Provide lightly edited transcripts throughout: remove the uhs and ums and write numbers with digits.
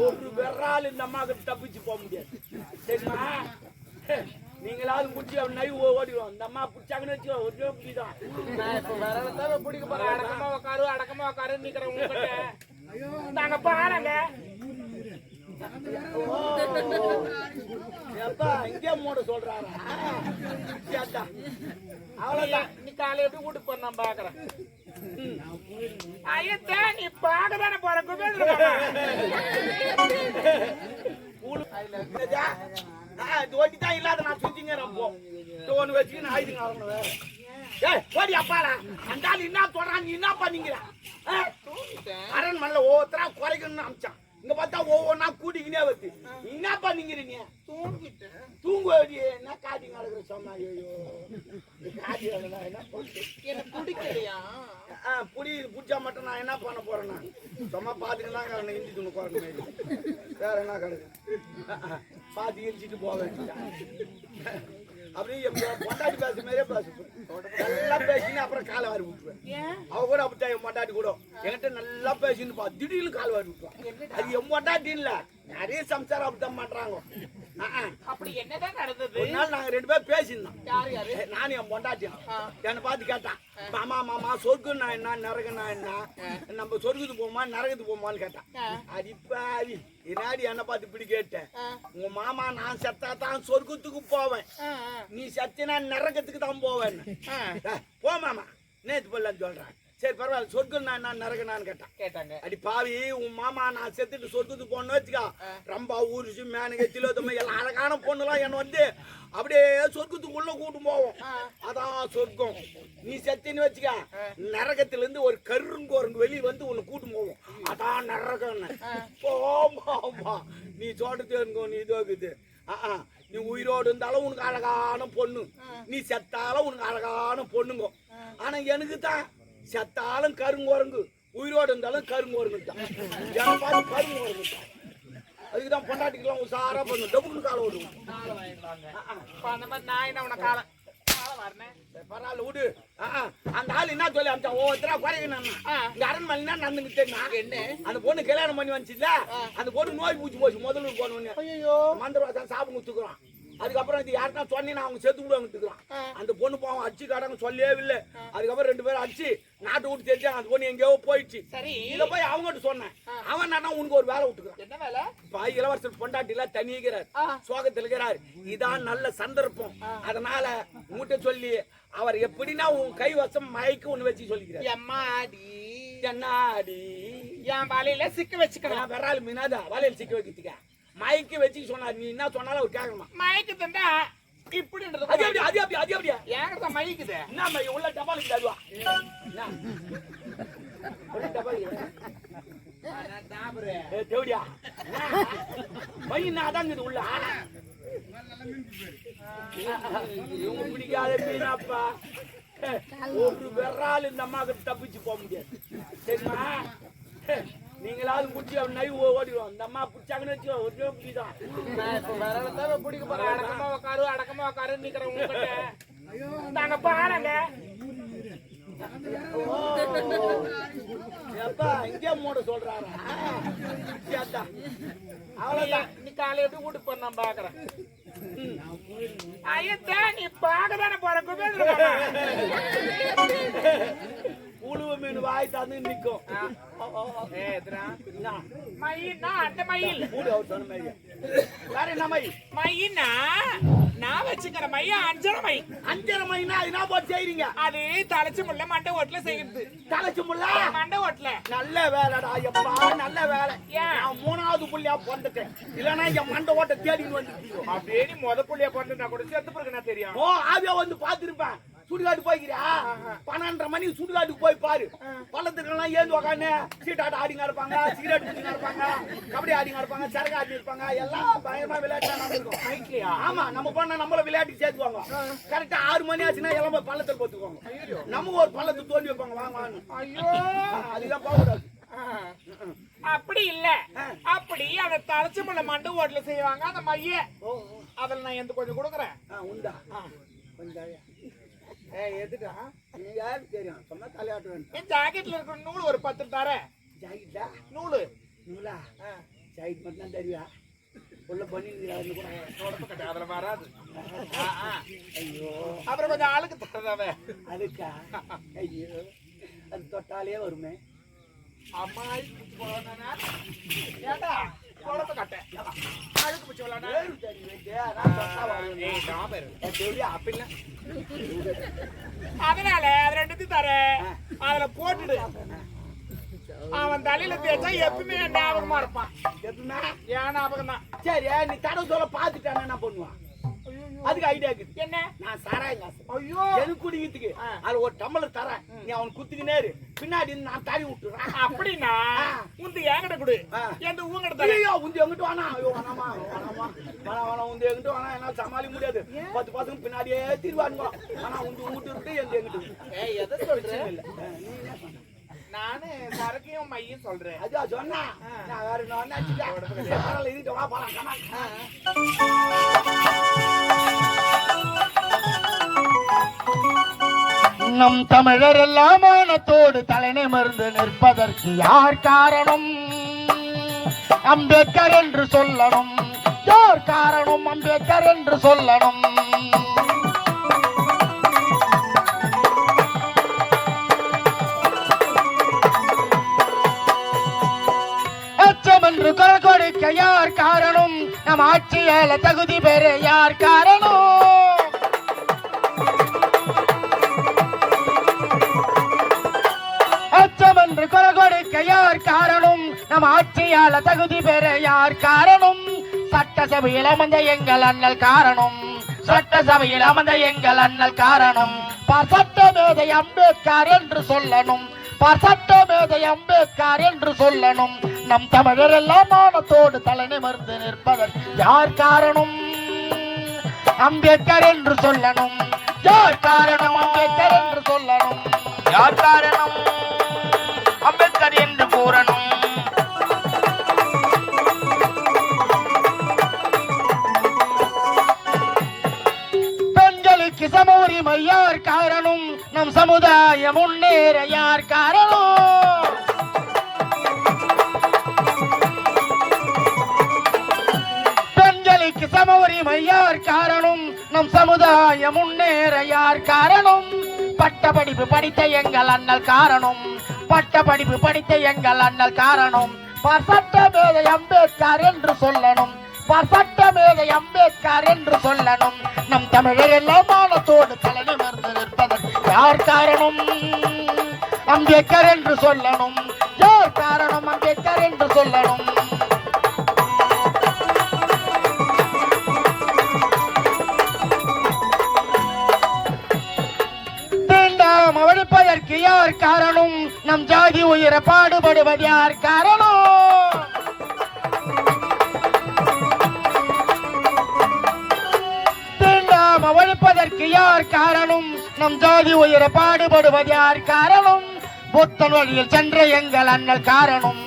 ஒரு விரல் இந்த அம்மாவுக்கு தப்பிச்சு போக முடியாது சரிம்மா. நீங்களாவது பிடிச்சி நைவ் ஓடிடும். இந்த அம்மா பிடிச்சாங்கன்னு வச்சுக்கோ ஒரே பிடிதான். நான் இப்ப விரலத்தான பிடிக்க போறேன். அடக்கமா உட்காரு நிக்கிறவங்க நாங்க பாருங்க. இங்கே மூட சொல்றாங்க. அவ்வளவுதான். நீ காலை எப்படி வீட்டுக்கு போற நான் பாக்குறேன். ஐயத்தா நீ பாக்கதானே போற ஓட்டிதான் இல்லாத நான் சுத்திங்க ரொம்ப ஒண்ணு வச்சுக்கின்னு ஆயுதுங்க அவங்க வேற. ஓடி அப்பாடா அந்த ஆள் என்ன சொல்றான் நீ என்ன பண்ணீங்கிற அரண்மனையில ஒவ்வொருத்தரா குறைக்கணும்னு அமிச்சான். இங்க பார்த்தா ஒவ்வொன்னா கூட்டிக்கினே வருது. என்ன பண்ணீங்கிற நீ தூங்க என்ன காட்டிங்க அழகுற சொன்னா. ஐயோ காட்டி என்ன எனக்கு பிடிக்கலையா பிடிச்சா மட்டும் நான் என்ன பண்ண போறேன்னா சும்மா பாத்துக்கலாம் இந்தி துணி குறைக்க வேற என்ன கிடக்கு பாத்து எரிச்சிட்டு போக வேண்டியதான். அப்படியே பொண்டாட்டி பேச மாதிரியே பேசுவேன். நல்லா பேசின்னு அப்புறம் காலை வாரி விட்டுருவேன். அவ கூட அப்படித்தான் என் பொண்டாட்டி கூட என்கிட்ட நல்லா பேசின்னு திடீர்னு கால் வாரி விட்டுருவான். அது என் பொண்டாட்டி இல்ல நிறைய சம்சாரம் அப்படித்தான் பண்றாங்க. அப்படி என்னதான் நடந்தது? ஒரு நாள் நாங்க ரெண்டு பேரும் பேசியிருந்தோம். நானும் என் பொண்டாட்டியும் என்னை பார்த்து கேட்டான். மாமா மாமா சொர்க்குன்னா என்ன நரகன்னா என்ன நம்ம சொர்க்கத்துக்கு போமா நரகத்துக்கு போமான்னு கேட்டான். அடிப்பாவி என்னாடி என்ன பார்த்து இப்படி கேட்டேன். உங்க மாமா நான் செத்தா தான் சொர்க்கத்துக்கு போவேன் நீ சத்தினா நரகத்துக்கு தான் போவேன். போ மாமா நேத்து போடலான்னு சொல்றேன். சரி பரவாயில்ல சொர்க்கம் நான் நரகனான்னு கேட்டாங்க. அடி பாவி உன் மாமா நான் செத்துட்டு சொர்க்கத்துக்கு போன்னு வச்சுக்கா ரொம்ப ஊரிச்சு மேனுங்க திலோத்தமை எல்லாம் அழகான பொண்ணுலாம் என்ன வந்து அப்படியே சொர்க்கத்துக்குள்ள கூட்டு போவோம். அதான் சொர்க்கம். நீ செத்துன்னு வச்சுக்கா நரகத்துல இருந்து ஒரு கருங்கோரங்கு வெளியே வந்து உன்னை கூட்டு போவோம். அதான் நரகம்னு. போமா நீ சொல்றது இருக்கோ நீ இதோக்குது. நீ உயிரோடு இருந்தாலும் உனக்கு அழகான பொண்ணு நீ செத்தாலும் உனக்கு அழகான பொண்ணுங்க. ஆனா எனக்கு தான் செத்தாலும் கருங்கோரங்கு உயிரோடு இருந்தாலும் கருங்கோரங்கு தான். கருங்கோரங்கு தான். அதுக்குதான் பொண்டாட்டிக்கெல்லாம் உசாரா பண்ணும் டபுள்னு காலை விடுவோம். அந்த மாதிரி நான் என்ன உன காலை பரவாயில்ல விடு. அந்த ஆள் என்ன சொல்லி அமிச்சா ஒவ்வொருத்தரா குறைக்கணும். இந்த அரண்மனை நடந்துகிட்டு என்ன அந்த பொண்ணு கல்யாணம் பண்ணி வந்துச்சுல்ல அந்த பொண்ணு நோய் பூச்சி போச்சு. முதல்ல போனோன்னு மந்திரவாசம் சாப்பிட்டு கொடுத்துக்குறான். அதுக்கப்புறம் இது யாருன்னா சொன்னீங்கன்னா அவங்க சேர்த்து விடுவாங்க. அந்த பொண்ணு போவான் அடிச்சு காட்டாங்க சொல்லவே இல்லை. அதுக்கப்புறம் ரெண்டு பேரும் அடிச்சு நாட்டை விட்டு தெரிஞ்சாங்க. அந்த பொண்ணு எங்கேயோ போயிடுச்சு. இதை போய் அவங்ககிட்ட சொன்னேன். அவன் நான் உனக்கு ஒரு வேலை விட்டுக்கிறான். என்ன வேலை? இப்ப இளவரசர் பொண்டாட்டில தனிக்கிறார் சோகத்தில் இருக்கிறார். இதான் நல்ல சந்தர்ப்பம். அதனால உங்ககிட்ட சொல்லி அவர் எப்படின்னா உன் கைவசம் மயக்க ஒண்ணு வச்சு சொல்லிக்கிறார். என்னாடி என் வலையில சிக்க வச்சுக்கலாம். விரால் மீனாதா வலையில சிக்க வைக்கிறதுக்கா மயக்கி வச்சு சொன்னார். நீ என்ன சொன்னாலும் அவர் கேட்கணுமா? மயக்கு தந்தா இப்படின்றது அது ஏன் மயக்குது? என்ன மை உள்ள டபாலுக்கு தருவா தேவடியா மையனாதாங்குது உள்ள இவங்க பிடிக்காத மீனாப்பா. ஒரு விரல் இந்த அம்மாவுக்கு தப்பிச்சு போக முடியாது சரிம்மா. நீங்களாவது பிடிச்சி நைவ் ஓடிடும். இந்த அம்மா பிடிச்சாங்கன்னு வச்சுக்கோ ஒரே பிடிதான். நான் இப்ப விரலத்தான பிடிக்க போறேன். அடக்கமா உட்காரு நிக்கிறவங்க நாங்க பாருங்க. இங்கே மூட சொல்றாங்க. அவ்வளவுதான். நீ காலை எப்படி வீட்டுக்கு போற நான் பாக்குறேன். ஐயத்தா நீ பாக்கதானே போற உழுவ மீன் வாய் தந்து நிக்கும். அந்த மயில் வேற என்ன மை மையினா நான் வச்சுக்கிற மைய அஞ்சரை மைனா என்ன போட்டு செய்றீங்க? அது தலைச்சு முள்ள மண்டை ஓட்டுல செய்யறது. தலைச்சு முள்ள மண்டை ஓட்டுல நல்ல வேலைடா எப்பா நல்ல வேலை. நான் மூணாவது புள்ளியா பிறந்துட்டேன். இல்லன்னா என் மண்டை ஓட்ட தேடின்னு வந்து அப்படியே நீ முத புள்ளியா பிறந்துட்டா கூட சேர்த்து பிறகு நான் தெரியும். ஓ ஆவியா வந்து பாத்துருப்பேன். சுடுகாட்டு போய்க்கிறியா 12:30 மணி சுடுகாட்டுக்கு போய் பாரு. பள்ளத்துக்கெல்லாம் ஏந்து உக்காந்து சீட்டாட்ட ஆடிங்க இருப்பாங்க, சிகரெட் குடிங்க இருப்பாங்க, கபடி ஆடிங்க இருப்பாங்க, சரக்கு ஆடி இருப்பாங்க. எல்லாம் பயமா விளையாட்டு நடக்கும். ஆமா நம்ம போனா நம்மள விளையாட்டு சேர்த்துவாங்க. கரெக்டா 6 மணி ஆச்சுன்னா எல்லாம் போய் பள்ளத்தில் போத்துக்குவாங்க. நம்ம ஒரு பள்ளத்தை தோண்டி வைப்பாங்க வாங்க வாங்க. ஐயோ அதுதான் போகக்கூடாது. அப்படி இல்ல அப்படி அதை தலைச்சு முள்ள மண்டை ஓட்டுல செய்வாங்க. அந்த மைய அதுல நான் எந்த கொஞ்சம் கொடுக்குறேன். உண்டா கொஞ்சம் எதுக்கா நீ யாருக்கு தெரியும் சொன்னா தலையாட்டு வேணும். என் ஜாக்கெட்ல இருக்கிற நூல் ஒரு 10 தரேன். ஜாக்கெட்டா நூலு நூலா சைட் மட்டும் தான் தருவியா உள்ள பண்ணி தொடப்பு கட்ட அதுல வராது. ஐயோ அப்புறம் கொஞ்சம் ஆளுக்கு தரதாவே அதுக்கா ஐயோ அது தொட்டாலே வருமே அம்மா ஏடா தொடப்பு கட்ட அழுக்கு பிடிச்சி விளாடா. அதனால அது ரெண்டுத்தையும் தர அதுல போட்டுடு. அவன் தலையில தேய்ச்சா எப்பவுமே ஞாபகமா இருப்பான். எப்பவுமே ஏன் ஞாபகம் தான். சரி நீ தடவை சொல்ல பாத்துட்டானே என்ன பண்ணுவான் அதுக்கு ஐடியா இருக்குது. என்ன நான் சாராயம் காசு ஐயோ எனக்கு குடிக்கிறதுக்கு அது ஒரு டம்ளர் தரேன் நீ அவன் குத்துக்கினே பின்னாடி நான் தடி விட்டுறேன். அப்படின்னா உந்து என்கிட்ட கொடு எந்த உங்ககிட்ட தர. ஐயோ உந்து எங்கிட்ட வேணா ஐயோ வேணாமா வேணாமா வேணாம் வேணாம் உந்து எங்கிட்ட வேணாம் என்னால சமாளிக்க முடியாது 10 பசங்க பின்னாடியே திருவானுங்க. ஆனா உந்து உங்ககிட்ட விட்டு எங்கிட்ட எதை சொல்றேன் இல்ல நீ என்ன சொன்ன நானு சரக்கையும் மையும் சொல்றேன். அதுவா சொன்னா நான் வேற என்ன இதுட்டு வா போலாம். நம் தமிழர் எல்லாம் மானத்தோடு தலைநிமிர்ந்து நிற்பதற்கு யார் காரணம்? அம்பேத்கர் என்று சொல்லணும். யார் காரணம்? அம்பேத்கர் என்று சொல்லணும். அச்சம் என்று குரல் கொடுக்க யார் காரணம்? நம் ஆட்சியால தகுதி பெற யார் காரணம்? என்று குரல் கொடுக்க யார் காரணம்? நம் ஆட்சியால தகுதி பெற யார் காரணம்? சட்டசபையில் அமர்ந்த எங்கள் அண்ணல் காரணம். சட்டசபையில் அமர்ந்த எங்கள் அண்ணல் காரணம். சட்டமேதை அம்பேத்கர் என்று சொல்லணும். சட்டமேதை அம்பேத்கர் என்று சொல்லணும். நம் தமிழர் எல்லாம் மானத்தோடு தலை நிமிர்ந்து நிற்பதற்கு யார் காரணம்? அம்பேத்கர் என்று சொல்லணும். யார் காரணம்? அம்பேத்கர் என்று சொல்லணும். யார் காரணம்? அம்பேத்கர் என்று கூறணும். பெண்களுக்கு சம உரிமை யார் காரணம்? நம் சமுதாயம் முன்னேற யார் காரணம்? பெண்களுக்கு சம உரிமை யார் காரணம்? நம் சமுதாயம் முன்னேற யார் காரணம்? பட்டப்படிப்பு படித்த எங்கள் அண்ணல் காரணம். பட்டப்படிப்பு படித்த எங்கள் அண்ணல் காரணம். சட்டமேதை அம்பேத்கர் என்று சொல்லணும். சட்டமேதை அம்பேத்கர் என்று சொல்லணும். நம் தமிழர் எல்லாம் மானத்தோடு தலை நிமிர்ந்து நிற்பதற்கு யார் காரணம்? அம்பேத்கர் என்று சொல்லணும். யார் காரணம்? அம்பேத்கர் என்று சொல்லணும். அவனிப்பதற்கு யார் காரணம்? நம் ஜாதி உயிர பாடுபடுவது யார் காரணம்? தீண்டாம ஒழிப்பதற்கு யார் காரணம்? நம் ஜாதி உயிர பாடுபடுவது யார் காரணம்? புத்தன் வழியில் சென்ற எங்கள் அண்ணல் காரணம்.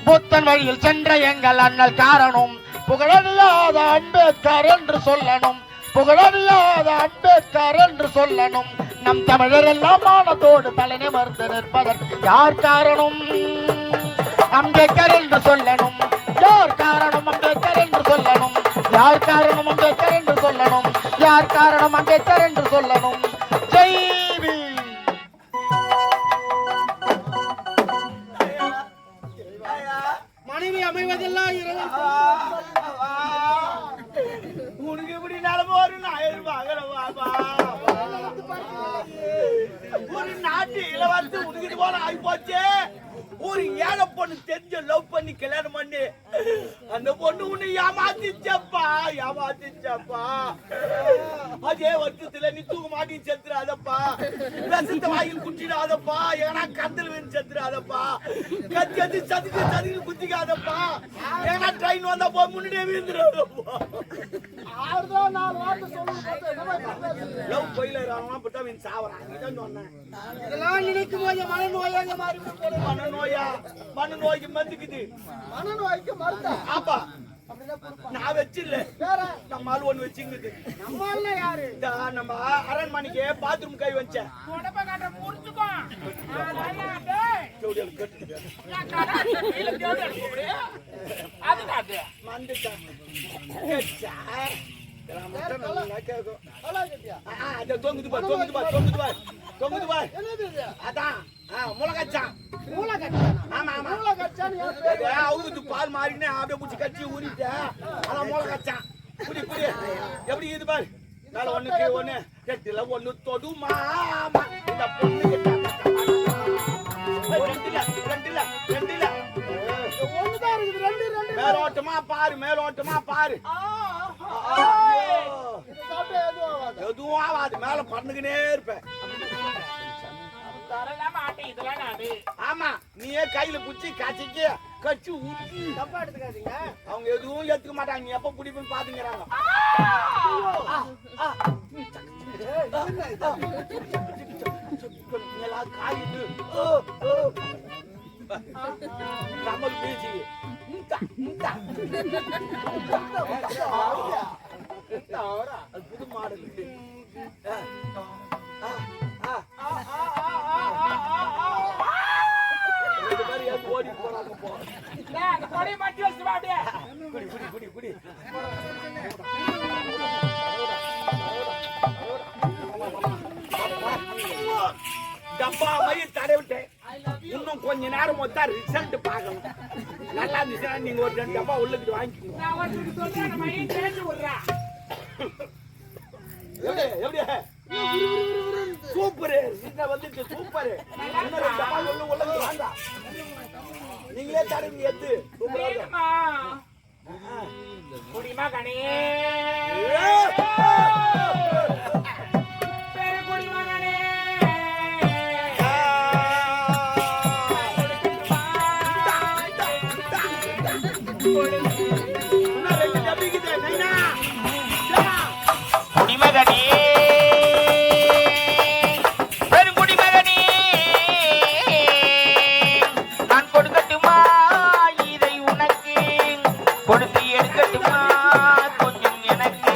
புத்தன் வழியில் சென்ற எங்கள் அண்ணல் காரணம். புகழல்லாத அம்பேத்கர் என்று சொல்லணும். புகழல்லாத அம்பேத்கர் என்று சொல்லணும். நம் தமிழர் எல்லாம் மானத்தோடு தலை நிமிர்ந்து நிற்பதற்கு யார் காரணம்? அம்பேத்கர் என்று சொல்லணும். யார் காரணம்? அம்பேத்கர் என்று சொல்லணும். யார் காரணம்? அம்பேத்கர் என்று சொல்லணும். யார் காரணம்? அம்பேத்கர் என்று சொல்லணும். ஜெய் பீம். மனைவி அமைவதெல்லாம் உனக்கு இப்படி நிலம வரும் நான் எதிர்பார்க்கிறேன். ஒரு நாட்டு இளவரசி உனக்கு போல ஆகி போச்சு. ஒரு ஏழை பொண்ணு தெரிஞ்ச லவ் பண்ணி கல்யாணம் பண்ணி அந்த பொண்ணு உன்னை ஏமாத்திச்சப்பா ஏமாத்திச்சப்பா. அதே வருஷத்துல நீ தூக்க மாட்டி செத்துறாதப்பா. ரசத்தை வாயில் குட்டிடாதப்பா. ஏன்னா கந்தல் வந்து செத்துறாதப்பா. கத்தி கத்தி சதுக்கு சதுக்கு குத்திக்காதப்பா. ஏன்னா ட்ரெயின் வந்தப்போ முன்னாடியே விழுந்துடாதப்பா. லவ் போயிலாம் பட்டா சாவறான். இதான் சொன்னேன். இதெல்லாம் நினைக்கும் போது மனநோயாக மாறி மனநோயா? மனநோய்க்கு மருந்துக்குது. மனநோய்க்கு மருந்து? ஆப்பா நான் வச்சில்ல நம்ம ஆள் ஒண்ணு வச்சுங்குது. நம்ம ஆள் யாரு? நம்ம அரண்மனைக்கு பாத்ரூம் கை வச்சேன். அது வந்துட்டான் கேட்டா இதெல்லாம் மட்டும் நல்லா கேட்கும். அது தொங்குது பார், தொங்குது பார், தொங்குது பார், தொங்குது பார். அதான் முளகச்சான். ஆமா ஆமா அவுது பால் மாறினே அப்படியே பிடிச்சி கட்சி ஊறிட்டு அதான் முளகச்சான். புடி புடி எப்படி இது பாரு மேல ஒண்ணுக்கு ஒண்ணு கெட்டில ஒண்ணு தொடுமா இந்த பொண்ணு ரெண்டுல ரெண்டுல ரெண்டுல ஒண்ணுதான் இருக்குது. ரெண்டு ரெண்டு மேலோட்டமா பாரு, மேலோட்டமா பாரு. எதுவும் ஆகாது, மேல பண்ணுகினே இருப்பேன். ஆமா நீயே கையில குச்சி காய்ச்சிக்கு கச்சு ஊற்றி தப்பா எடுத்துக்காதீங்க. அவங்க எதுவும் எடுத்துக்க மாட்டாங்க. நீ எப்ப பிடிப்புன்னு பாத்துக்கிறாங்க. காயுது கமல் பேசி புது மாடல். ஓடி போறாங்க போ. குடி குடி குடி குடி டப்பா மாதிரி தடை விட்டேன். இன்னும் கொஞ்ச நேரம் மொத்தம் ரிசல்ட் பார்க்கணும். நல்லா இருந்துச்சுன்னா நீங்க ஒரு 2 டப்பா உள்ளுக்கு வாங்கிக்கோங்க. எப்படி சூப்பரு வந்துட்டு சூப்பரு. இன்னும் 2 டப்பா உள்ளுக்கு வாங்க. நீங்களே தடவை எடுத்து சூப்பரா குடிமா கணே குடிமகனே பெருங்குடிமகனே நான் கொடுக்கட்டுமா இதை உனக்கு கொடுத்து எடுக்கட்டுமா கொஞ்சம் எனக்கு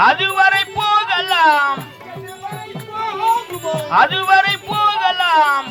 அதுவரை போகலாம், அதுவரை போகலாம்.